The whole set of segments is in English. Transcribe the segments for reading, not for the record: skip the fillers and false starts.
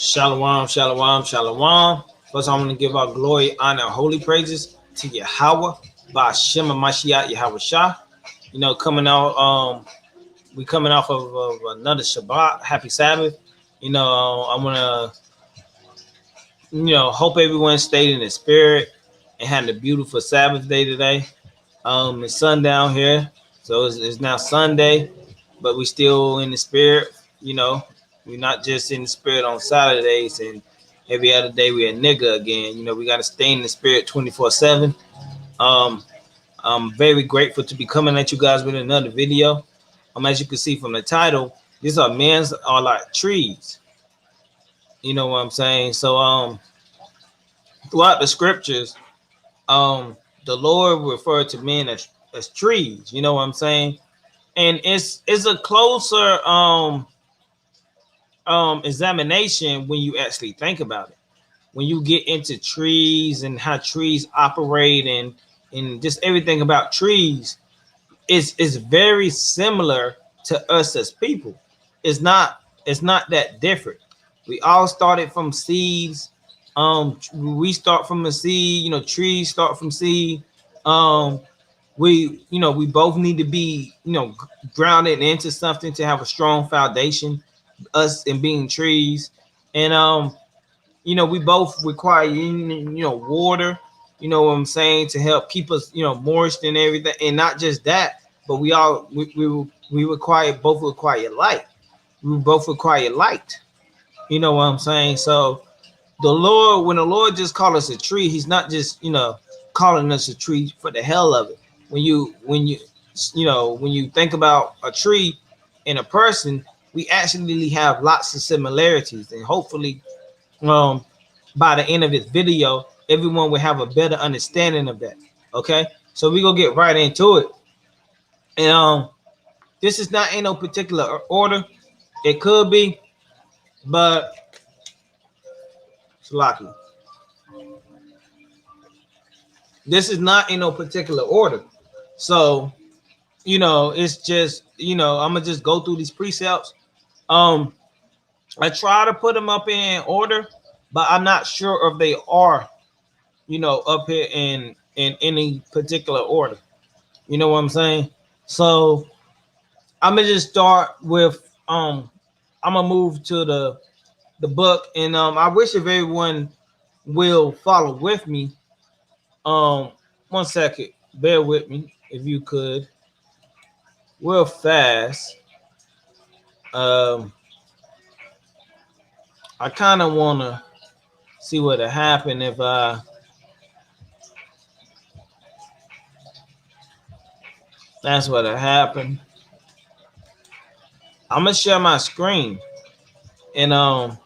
Shalom, shalom, shalom. First, I want to give our glory, honor, and holy praises to Yahweh, by Shema Mashiach Yahweh Shah. Coming out, we coming off of another Shabbat. Happy Sabbath. I want to, hope everyone stayed in the spirit and had a beautiful Sabbath day today. It's sundown here, so it's now Sunday, but we still in the spirit. We're not just in the spirit on Saturdays and every other day we a nigga again. We got to stay in the spirit 24/7. Um, I'm very grateful to be coming at you guys with another video. As you can see from the title, these are men's are like trees. You know what I'm saying? So throughout the scriptures, the Lord referred to men as trees. You know what I'm saying? And it's a closer examination when you actually think about it. When you get into trees and how trees operate and just everything about trees, is very similar to us as people. It's not that different. We all started from seeds. We start from a seed. Trees start from seed. We both need to be grounded into something to have a strong foundation. Us and being trees, and we both require water. You know what I'm saying, to help keep us moist and everything, and not just that, but we require both require light. We both require light. You know what I'm saying? So when the Lord just called us a tree, He's not just calling us a tree for the hell of it. When you think about a tree and a person, we actually have lots of similarities, and hopefully by the end of this video everyone will have a better understanding of that. Okay, so we gonna get right into it. And this is not in no particular order. It could be, but it's lucky. This is not in no particular order. So it's just I'm gonna just go through these precepts. I try to put them up in order, but I'm not sure if they are up here in any particular order. You know what I'm saying? So I'm gonna just start with I'm gonna move to the book, and I wish if everyone will follow with me. 1 second, bear with me if you could, real fast. I kind of want to see what would happen if that's what happened. I'm gonna share my screen, and I'm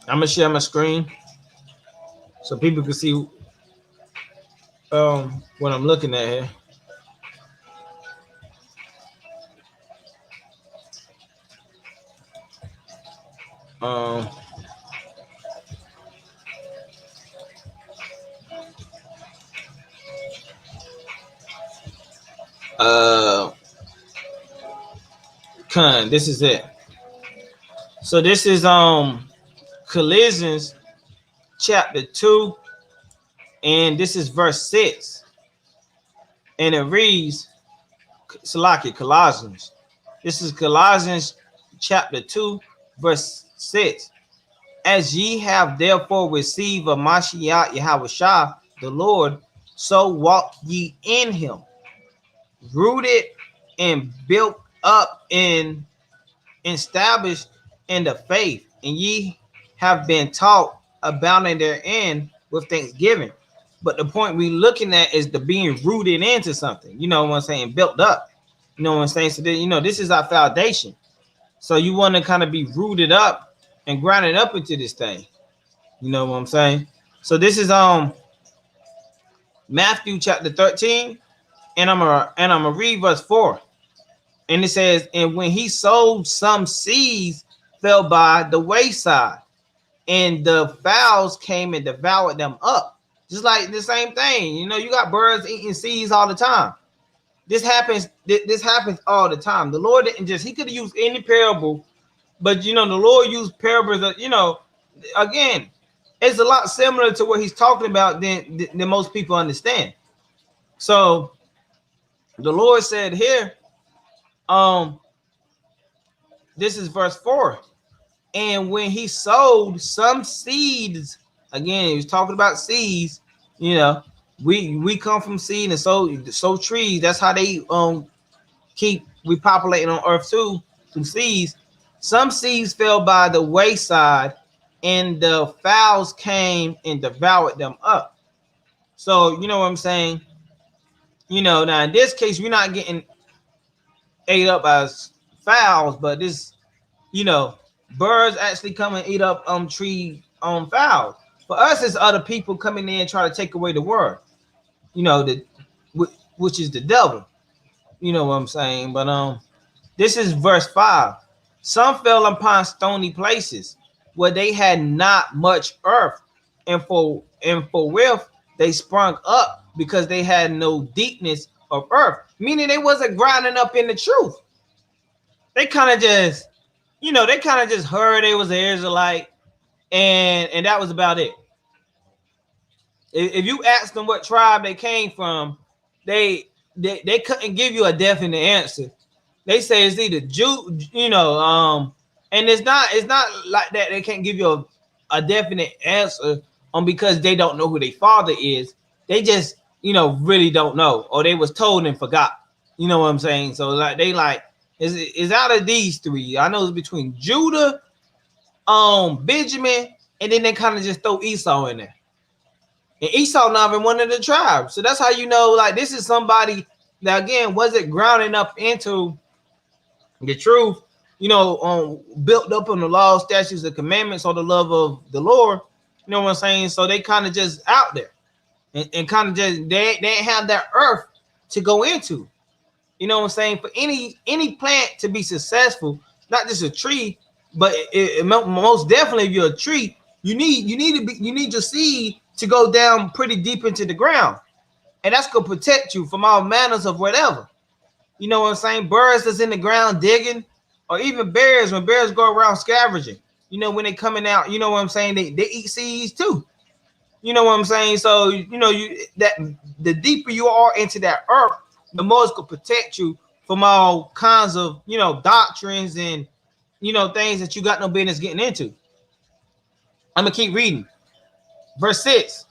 gonna share my screen so people can see what I'm looking at here. Um, this is it. So this is Colossians chapter 2, and this is verse 6, and it reads, Colossians. This is Colossians chapter 2, verse 6. As ye have therefore received of Mashiach Yahweh Shah, the Lord, so walk ye in him, rooted and built up and established in the faith, and ye have been taught, abounding therein with thanksgiving. But the point we're looking at is the being rooted into something. You know what I'm saying? Built up. You know what I'm saying? So this is our foundation. So you want to kind of be rooted up and grounded up into this thing. You know what I'm saying? So this is Matthew chapter 13, and I'm gonna read verse 4. And it says, and when he sowed, some seeds fell by the wayside, and the fowls came and devoured them up. Just like the same thing. You got birds eating seeds all the time. This happens all the time. The Lord didn't he could have used any parable But the Lord used parables that, again, it's a lot similar to what he's talking about than most people understand. So the Lord said here, um, this is verse 4. And when he sowed some seeds, again, he was talking about seeds, we come from seed and sow trees. That's how they keep repopulating on earth too, through seeds. Some seeds fell by the wayside, and the fowls came and devoured them up. So you know what I'm saying? Now in this case, we're not getting ate up as fowls, but this, you know, birds actually come and eat up tree fowls. For us, it's other people coming in and try to take away the word. The which is the devil. You know what I'm saying? But this is verse 5. Some fell upon stony places where they had not much earth, and forthwith they sprung up because they had no deepness of earth. Meaning they wasn't grinding up in the truth. They kind of just, heard they was an Israelite, and that was about it. If you asked them what tribe they came from, they couldn't give you a definite answer. They say it's either Jew, and it's not like that. They can't give you a definite answer because they don't know who their father is. They just, really don't know, or they was told and forgot. You know what I'm saying? So is out of these three. I know it's between Judah, Benjamin, and then they kind of just throw Esau in there. And Esau not even one of the tribes. So that's how this is somebody that, again, wasn't grounding up into the truth, built up on the law, statutes, and commandments, or the love of the Lord. You know what I'm saying? So they kind of just out there. And kind of just, they didn't have that earth to go into. You know what I'm saying? For any plant to be successful, not just a tree, but it most definitely, if you're a tree, you need your seed to go down pretty deep into the ground, and that's gonna protect you from all manners of whatever. You know what I'm saying? Birds that's in the ground digging, or even bears, when bears go around scavenging. When they coming out, you know what I'm saying? They eat seeds too. You know what I'm saying? So that the deeper you are into that earth, the more it's gonna protect you from all kinds of doctrines and things that you got no business getting into. I'm gonna keep reading. Verse 6.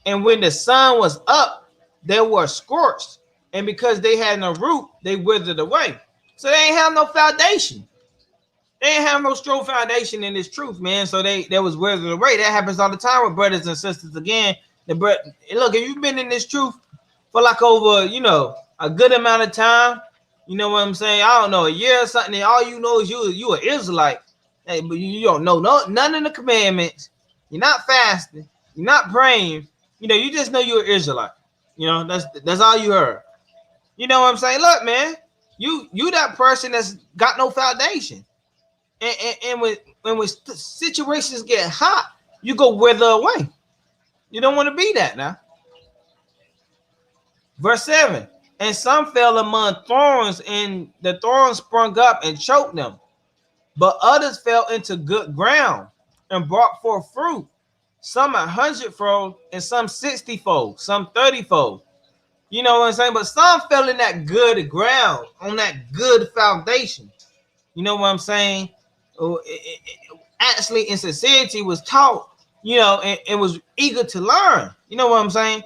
And when the sun was up, they were scorched, and because they had no root, they withered away. So they ain't have no foundation. They ain't have no strong foundation in this truth, man. So they was withered away. That happens all the time with brothers and sisters. Again, look, if you've been in this truth for like over, a good amount of time, you know what I'm saying? I don't know, a year or something, and all you know is you an Israelite. Hey, but you don't know none of the commandments. You're not fasting. You're not praying. You just know you're an Israelite. That's all you heard. You know what I'm saying? Look, man, you that person that's got no foundation. And when situations get hot, you go wither away. You don't want to be that now. Verse 7. And some fell among thorns, and the thorns sprung up and choked them. But others fell into good ground and brought forth fruit, some 100-fold, and some 60-fold, some 30-fold. You know what I'm saying? But some fell in that good ground, on that good foundation. You know what I'm saying? Actually, in sincerity, was taught, and was eager to learn. You know what I'm saying?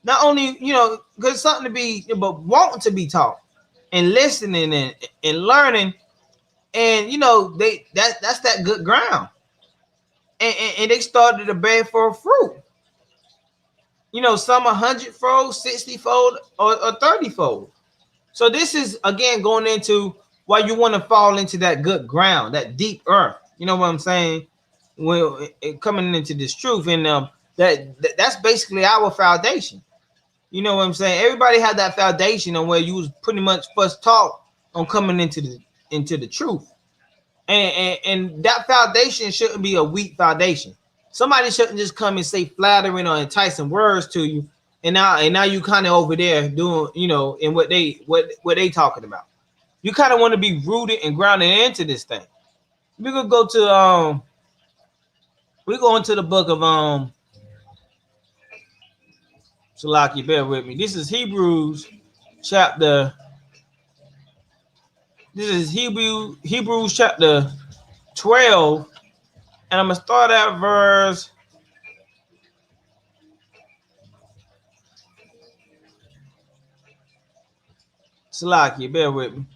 Not only, because something to be, but wanting to be taught and listening and learning. And, that's that good ground. And they started to bear for fruit. Some 100-fold, 60-fold, or 30-fold. So this is, again, going into why you want to fall into that good ground, that deep earth. You know what I'm saying? Well, coming into this truth, and that's basically our foundation. You know what I'm saying? Everybody had that foundation on where you was pretty much first taught on coming into the truth, and that foundation shouldn't be a weak foundation. Somebody shouldn't just come and say flattering or enticing words to you, and now you kind of over there doing, in what they talking about. You kind of want to be rooted and grounded into this thing. We could go to we go into the book of Salaki, bear with me. This is chapter Hebrews chapter 12, and I'm gonna start at verse Salaki, bear with me.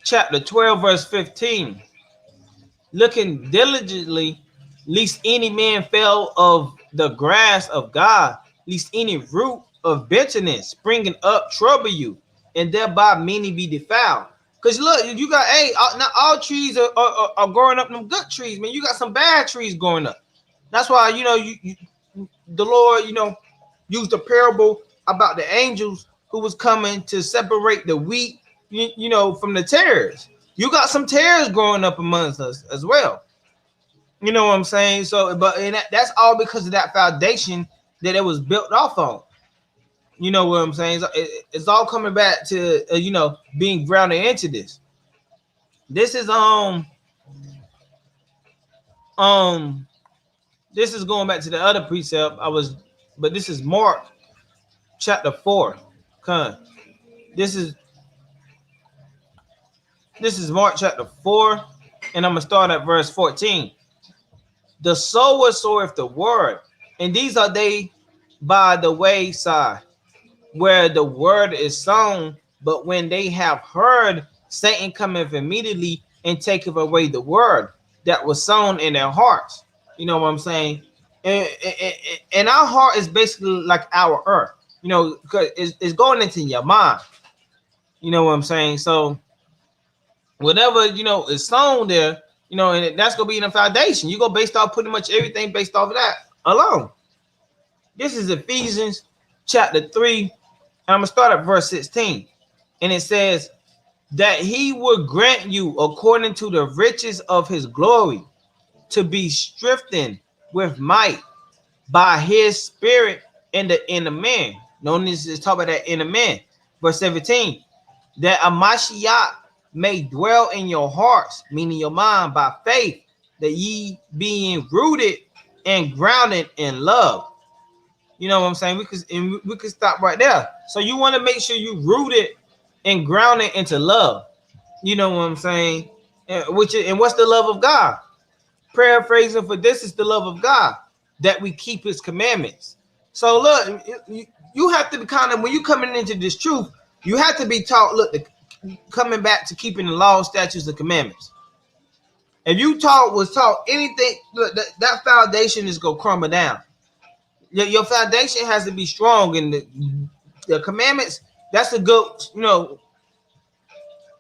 Chapter 12, verse 15. Looking diligently, lest any man fail of the grass of God, lest any root of bitterness springing up trouble you, and thereby many be defiled. Because look, you got, hey, not all trees are growing up them good trees, man. You got some bad trees growing up. That's why, the Lord, used the parable about the angels who was coming to separate the wheat, from the tares. You got some tares growing up amongst us as well. You know what I'm saying? So, but that's all because of that foundation that it was built off on. You know what I'm saying? It's all coming back to being grounded into this. This is um this is going back to the other precept but this is Mark chapter 4. Okay. This is Mark chapter 4, and I'm gonna start at verse 14. The sower soweth the word, and these are they by the wayside, where the word is sown. But when they have heard, Satan cometh immediately and taketh away the word that was sown in their hearts. You know what I'm saying? And our heart is basically like our earth, because it's going into your mind. You know what I'm saying? So whatever is sown there, and that's gonna be in the foundation. You go based off pretty much everything based off of that alone. This is Ephesians chapter 3, and I'm gonna start at verse 16. And it says that he would grant you according to the riches of his glory to be strengthened with might by his spirit in the inner man. Notice is talking about that inner man. Verse 17, that a Mashiach may dwell in your hearts, meaning your mind, by faith, that ye being rooted and grounded in love. You know what I'm saying? We could stop right there. So you want to make sure you rooted and grounded into love. You know what I'm saying? And what's the love of God? Paraphrasing for this is the love of God, that we keep his commandments. So look, you have to be kind of, when you coming into this truth, you have to be taught, look, coming back to keeping the law, statutes, and commandments. If you was taught anything, look, that foundation is gonna crumble down. Your foundation has to be strong, and the commandments, that's a good,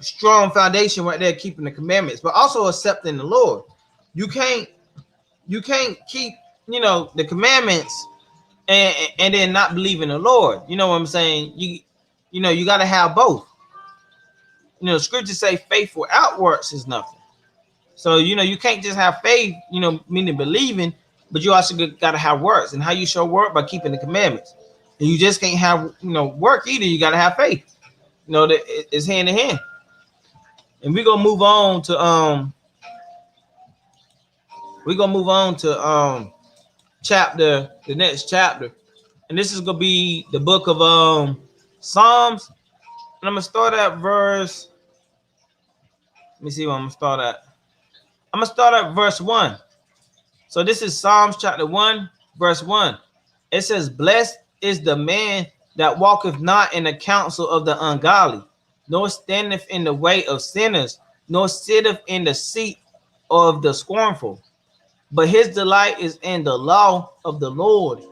strong foundation right there, keeping the commandments, but also accepting the Lord. You can't keep, the commandments and then not believe in the Lord. You know what I'm saying? You got to have both. Scriptures say faith without works is nothing. So, you can't just have faith, meaning believing, but you also got to have works. And how you show work? By keeping the commandments. And you just can't have, work either. You got to have faith. That it's hand in hand. And we're going to move on to, the next chapter. And this is going to be the book of Psalms. And I'm going to start at verse, let me see what I'm going to start at. I'm going to start at verse 1. So this is Psalms chapter 1, verse 1. It says, blessed is the man that walketh not in the counsel of the ungodly, nor standeth in the way of sinners, nor sitteth in the seat of the scornful. But his delight is in the law of the Lord,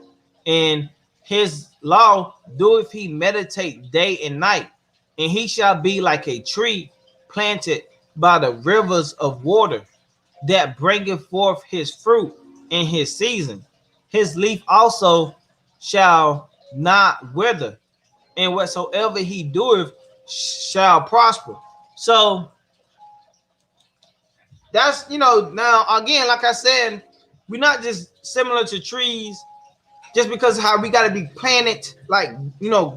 and his law doeth he meditate day and night. And he shall be like a tree planted by the rivers of water, that bringeth forth his fruit in his season. His leaf also shall not wither, and whatsoever he doeth shall prosper. So that's, now again, like I said, we're not just similar to trees just because how we got to be planted, like,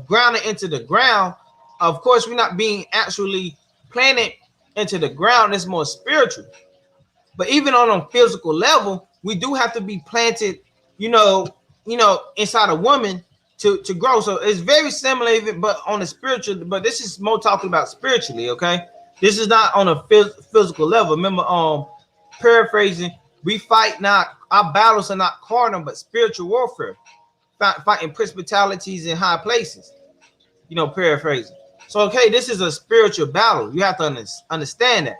grounded into the ground. Of course, we're not being actually planted into the ground. It's more spiritual. But even on a physical level, we do have to be planted, you know, inside a woman to grow. So it's very similar, even, but on a spiritual. But this is more talking about spiritually. Okay, this is not on a physical level. Remember, paraphrasing, we fight not, our battles are not carnal, but spiritual warfare, fighting principalities in high places. Paraphrasing. So okay, this is a spiritual battle. You have to understand that.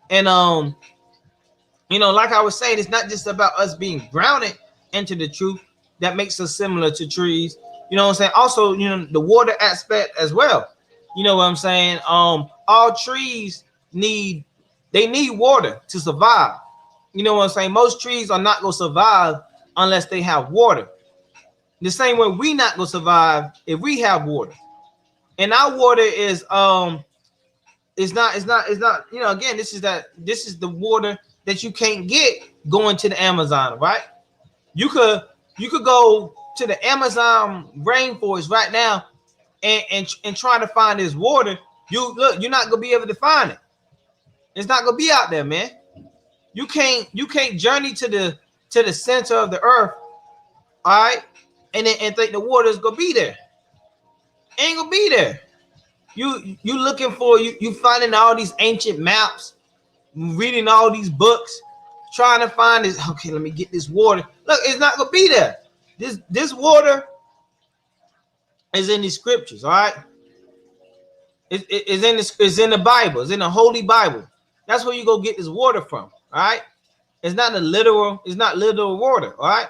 And like I was saying, it's not just about us being grounded into the truth that makes us similar to trees. You know what I'm saying? Also, the water aspect as well. You know what I'm saying? All trees need water to survive. You know what I'm saying? Most trees are not gonna survive unless they have water. The same way we not gonna survive if we have water. And our water is it's not again, this is the water that you can't get going to the Amazon, right? You could go to the Amazon rainforest right now and try to find this water. You're not gonna be able to find it. It's not gonna be out there, man. You can't journey to the center of the earth, all right, and think the water is gonna be there. Ain't gonna be there. You looking for you finding all these ancient maps, reading all these books, trying to find this. Okay, let me get this water. Look, it's not gonna be there. This water is in the scriptures, all right. It's in the Bible. It's in the Holy Bible. That's where you go get this water from, all right. It's not literal water, all right.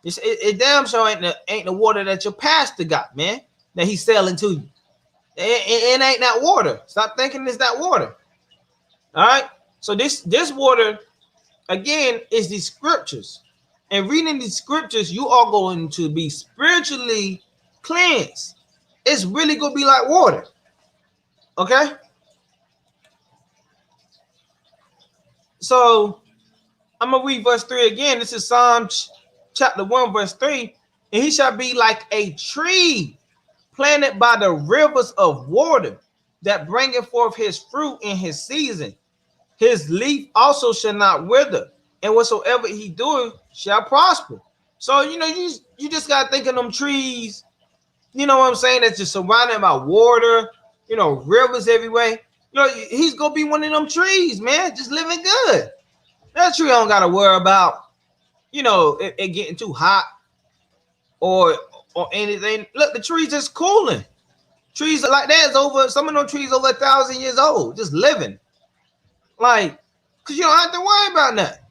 It damn sure ain't the water that your pastor got, man, that he's selling to you. It ain't that water. Stop thinking it's that water. All right. So this water, again, is the scriptures. And reading the scriptures, you are going to be spiritually cleansed. It's really going to be like water. Okay. So I'm going to read verse 3 again. This is Psalms chapter 1, verse 3. And he shall be like a tree planted by the rivers of water, that bringeth forth his fruit in his season. His leaf also shall not wither, and whatsoever he doeth shall prosper. So you just gotta think of them trees. You know what I'm saying? That's just surrounded by water. Rivers everywhere. He's gonna be one of them trees, man, just living good. That tree don't gotta worry about it getting too hot or anything. Look, the trees just cooling. Trees like that is over. Some of them trees over 1,000 years old, just living. Like, cause you don't have to worry about that.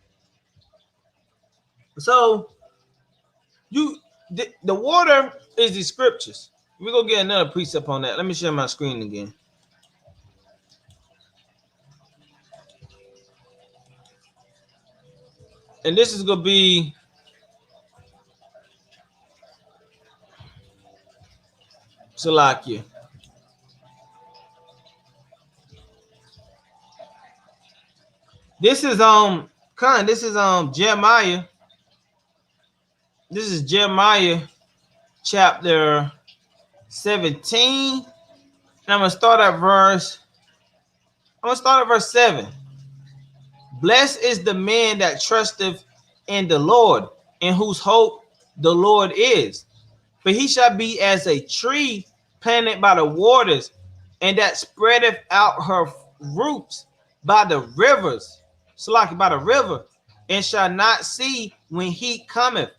So, the water is the scriptures. We're gonna get another precept on that. Let me share my screen again. And this is gonna be Salakia. This is Jeremiah. This is Jeremiah chapter 17. And I'm gonna start at verse 7. Blessed is the man that trusteth in the Lord, in whose hope the Lord is. For he shall be as a tree planted by the waters, and that spreadeth out her roots by the rivers. So like by the river, and shall not see when heat cometh,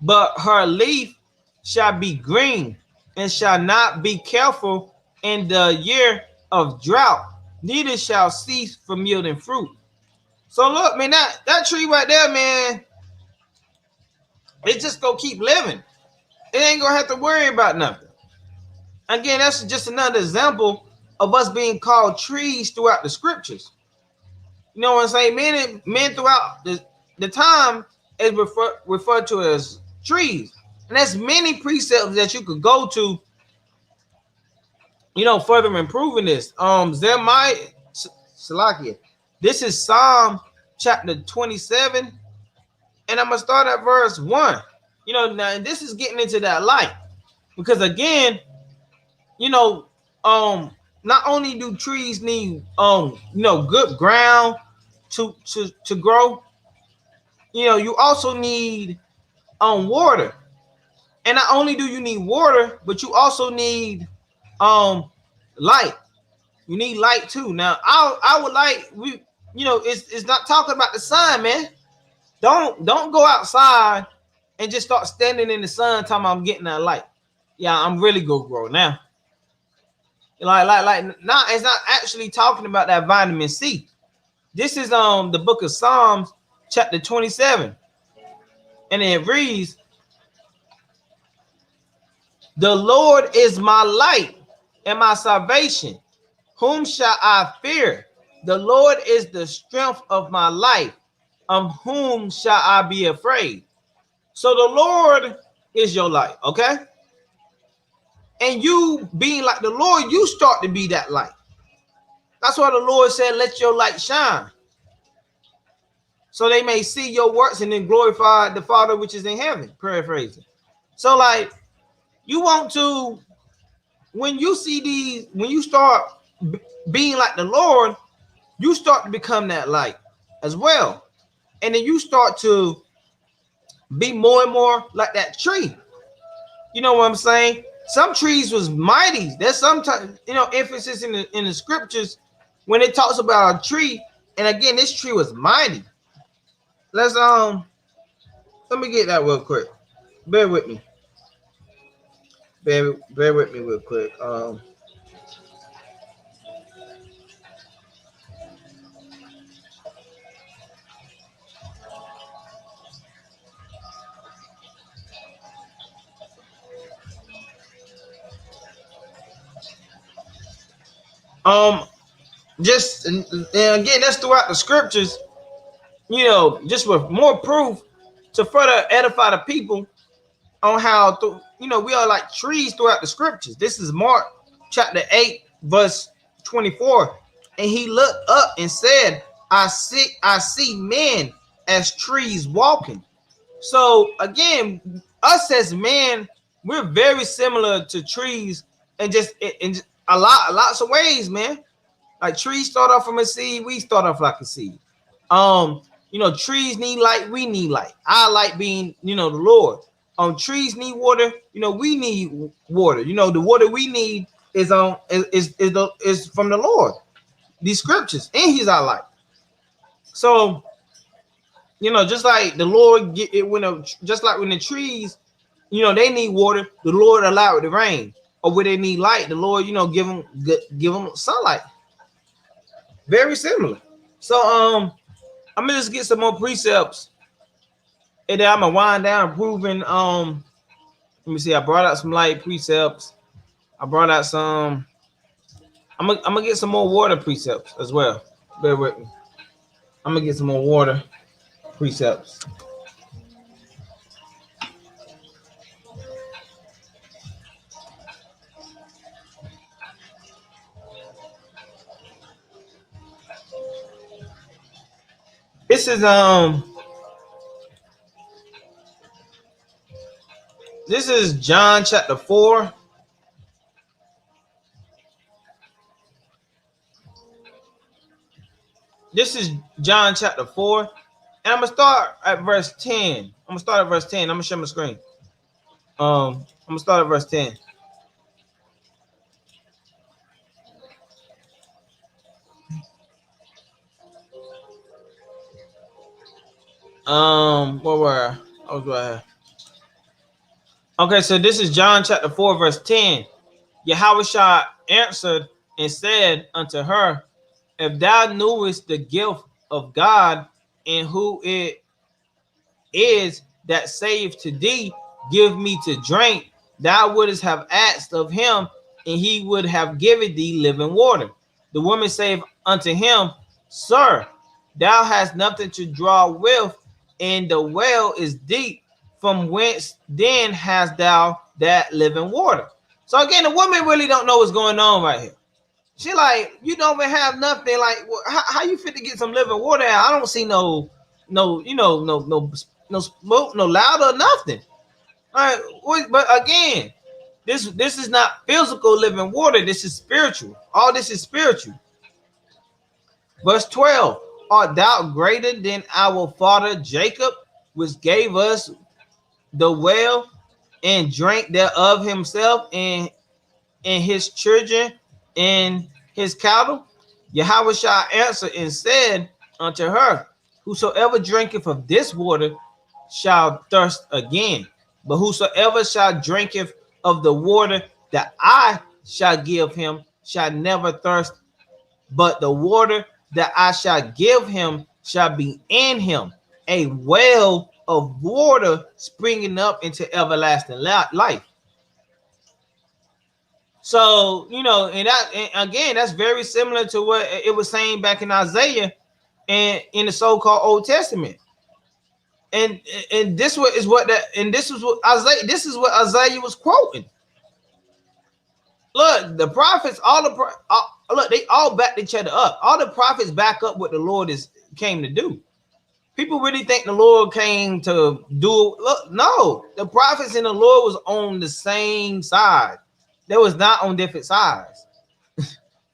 but her leaf shall be green, and shall not be careful in the year of drought, neither shall cease from yielding fruit. So look, man, that tree right there, man, it just gonna keep living. It ain't gonna have to worry about nothing. Again, that's just another example of us being called trees throughout the scriptures. You know what I'm saying? Men throughout the time is referred to as trees. And there's many precepts that you could go to, further improving this. Jeremiah, Salakia. This is Psalm chapter 27. And I'm going to start at verse 1. Now this is getting into that light. Because again, um not only do trees need good ground to grow, you also need water. And not only do you need water, but you also need um light. You need light too. Now, I would like it's not talking about the sun, man. Don't go outside and just start standing in the sun talking about I'm getting that light. Yeah, I'm really gonna grow now. Like now it's not actually talking about that vitamin C. This is the book of Psalms, chapter 27. And it reads, "The Lord is my light and my salvation. Whom shall I fear? The Lord is the strength of my life. Of whom shall I be afraid?" So the Lord is your light, okay? And you being like the Lord, you start to be that light. That's why the Lord said, "Let your light shine, so they may see your works and then glorify the Father which is in heaven." Paraphrasing. So like you want to, when you see these, when you start being like the Lord, you start to become that light as well. And then you start to be more and more like that tree. You know what I'm saying? Some trees was mighty. There's sometimes emphasis in the scriptures when it talks about a tree. And again, this tree was mighty. Let's let me get that real quick. Bear with me. Bear with me real quick. Um just and again, that's throughout the scriptures, just with more proof to further edify the people on how we are like trees throughout the scriptures. This is Mark chapter 8 verse 24. And he looked up and said, I see men as trees walking. So again, us as men, we're very similar to trees, and just in lots of ways, man. Like trees start off from a seed, we start off like a seed. Trees need light, we need light. Our light being, the Lord. Trees need water, we need water. The water we need is from the Lord. These scriptures, and He's our light. So, just like the Lord just like when the trees, they need water, the Lord allow it to rain. Or when they need light, the Lord, give them sunlight. Very similar. So I'm gonna just get some more precepts, and then I'm gonna wind down proving. Let me see. I brought out some light precepts. I brought out some. I'm gonna get some more water precepts as well. Bear with me. I'm gonna get some more water precepts. This is John chapter 4. This is John chapter 4. And I'm gonna start at verse 10. I'm gonna share my screen. I'm gonna start at verse 10. Where were I? Was right here. Okay, so this is John chapter 4, verse 10. Yahushua answered and said unto her, If thou knewest the gift of God, and who it is that saith to thee, Give me to drink, thou wouldst have asked of him, and he would have given thee living water. The woman saith unto him, Sir, thou hast nothing to draw with, and the well is deep. From whence then hast thou that living water? So again, the woman really don't know what's going on right here. She like, you don't even have nothing. Like, how you fit to get some living water out? I don't see no smoke, no louder, nothing. All right, but again, This is not physical living water. This is spiritual. All this is spiritual. Verse 12. Art thou greater than our father Jacob, which gave us the well and drank thereof himself and his children and his cattle? Yahweh shall answer and said unto her, whosoever drinketh of this water shall thirst again, but whosoever shall drinketh of the water that I shall give him shall never thirst, but the water that I shall give him shall be in him a well of water springing up into everlasting life. So, and again, that's very similar to what it was saying back in Isaiah and in the so-called Old Testament. And this is what Isaiah was quoting. Look, the prophets, look, they all backed each other up. All the prophets back up what the Lord came to do. People really think the Lord came to do. Look, no, the prophets and the Lord was on the same side. They was not on different sides.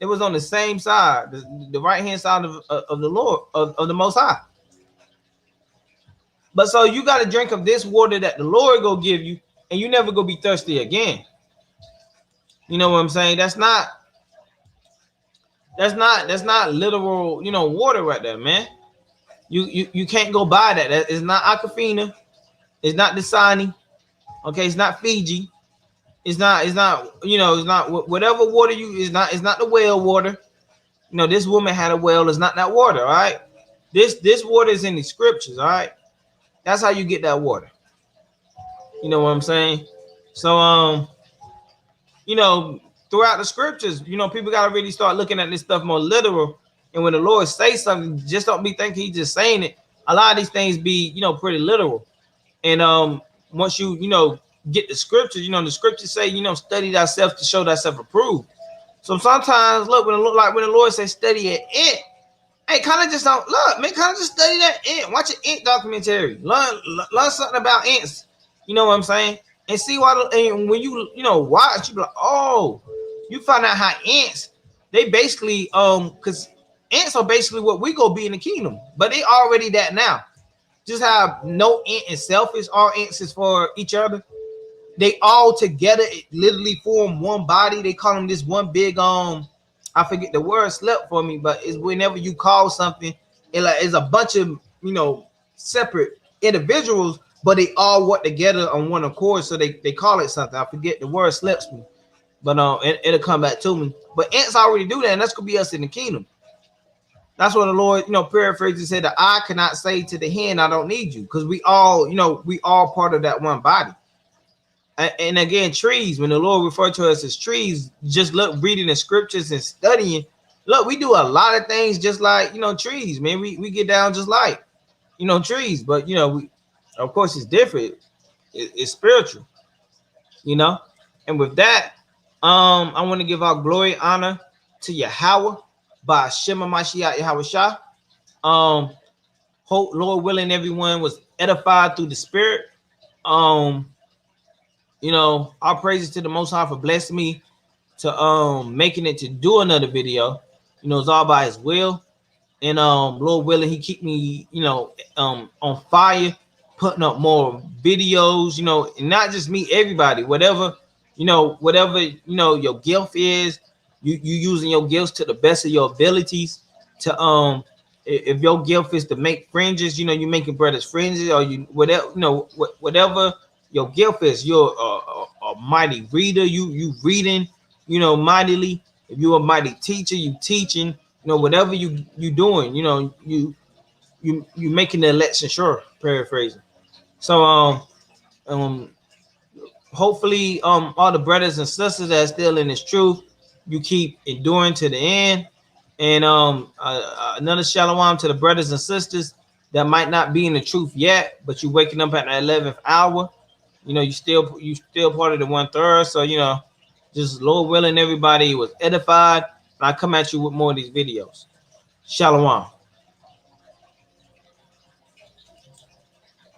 It was on the same side, the right hand side of the Lord, of the Most High. But so you got to drink of this water that the Lord go give you, and you never go be thirsty again. You know what I'm saying? That's not literal, water right there, man. You can't go buy that. That is not Aquafina. It's not Dasani. Okay, it's not Fiji. It's not it's not whatever water it's not the well water. This woman had a well. It's not that water, all right? This water is in the scriptures, all right? That's how you get that water. You know what I'm saying? So throughout the scriptures, people got to really start looking at this stuff more literal. And when the Lord says something, just don't be thinking he's just saying it. A lot of these things be, pretty literal. And once you, get the scriptures, the scriptures say, study thyself to show thyself approved. So sometimes, look, when the Lord says study an ant, hey, kind of just don't look, man, kind of just study that ant. Watch an ant documentary. Learn something about ants. You know what I'm saying? And see why. And when you watch, you be like, oh, you find out how ants, they basically because ants are basically what we go be in the kingdom, but they already that now. Just how no ant is selfish, all ants is for each other. They all together literally form one body. They call them this one big I forget the word slept for me, but it's whenever you call something, it's a bunch of separate individuals, but they all work together on one accord, so they call it something. I forget the word slips me, but it'll come back to me. But ants already do that, and that's gonna be us in the kingdom. That's what the Lord, paraphrasing said, the eye cannot say to the hand, I don't need you, because we all part of that one body. And again, trees, when the Lord referred to us as trees, just look, reading the scriptures and studying. Look, we do a lot of things just like, trees, man. We get down just like, trees, but, we, of course, it's different. It's spiritual, And with that, I want to give our glory and honor to Yahweh by Shema Mashiach Yahweh Shah. Hope, Lord willing, everyone was edified through the Spirit. Our praises to the Most High for blessing me to making it to do another video. It's all by His will, and Lord willing, He keep me on fire, putting up more videos. And not just me, everybody, whatever your gift is, you using your gifts to the best of your abilities. To if your gift is to make fringes, you making brothers fringes, or you whatever whatever your gift is. You're a mighty reader. You reading, mightily. If you're a mighty teacher, you teaching. Whatever you doing. You making the election sure. Paraphrasing. So hopefully all the brothers and sisters that are still in this truth, you keep enduring to the end. And another shalom to the brothers and sisters that might not be in the truth yet, but you waking up at the 11th hour. You still part of the 1/3. So just Lord willing, everybody was edified. And I come at you with more of these videos. Shalom.